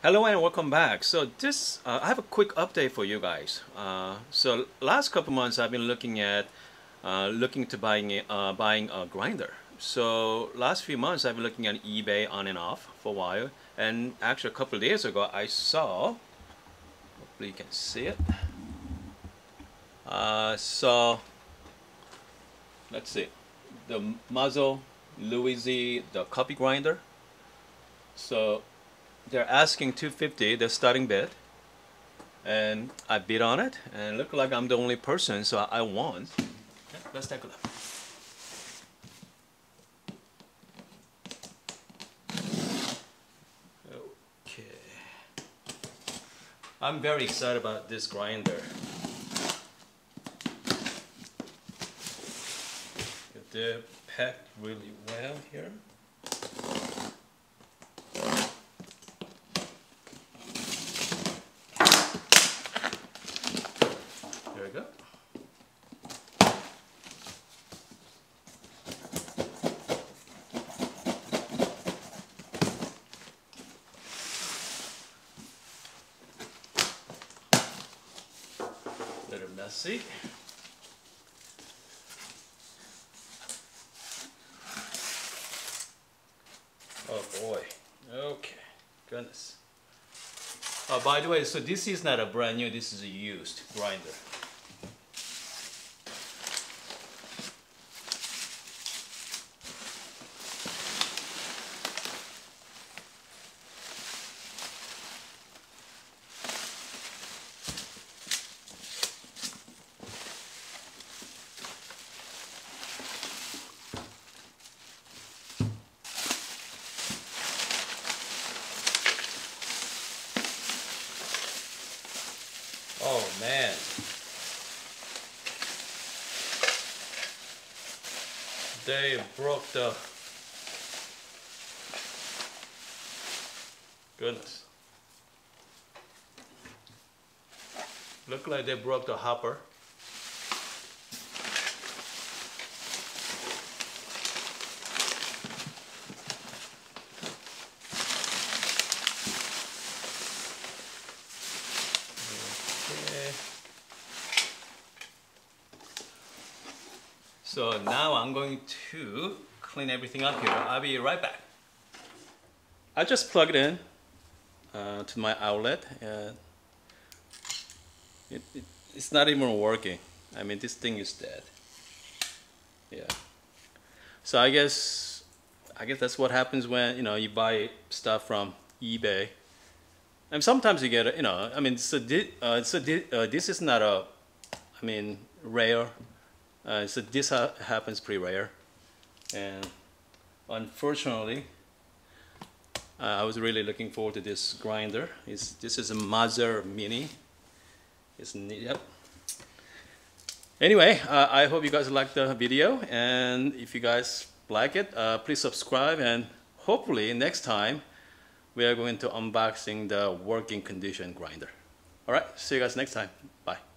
Hello and welcome back. So I have a quick update for you guys. So last couple months I've been looking to buying a grinder. So last few months I've been looking at eBay on and off for a while, and actually a couple of days ago I saw, hopefully you can see it. So let's see, the Mazzer Mini Coffee Grinder. So they're asking $250, the starting bid, and I bid on it, and it looked like I'm the only person, so I won. Okay, let's take a look. Okay, I'm very excited about this grinder. They're packed really well here. There we go. A little messy. Oh boy. Okay. Goodness. Oh, by the way, so this is not a brand new, this is a used grinder. Oh man. They broke the... Goodness. Look like they broke the hopper. So now I'm going to clean everything up here. I'll be right back. I just plugged in to my outlet, and it's not even working. I mean, this thing is dead. Yeah. So I guess that's what happens when you buy stuff from eBay. And sometimes you get I mean, this is not a, I mean, rare. So this happens pretty rare, and unfortunately, I was really looking forward to this grinder. This is a Mazzer Mini. Yep. Anyway, I hope you guys liked the video, and if you guys like it, please subscribe, and hopefully next time we are going to unboxing the working condition grinder. All right, see you guys next time. Bye.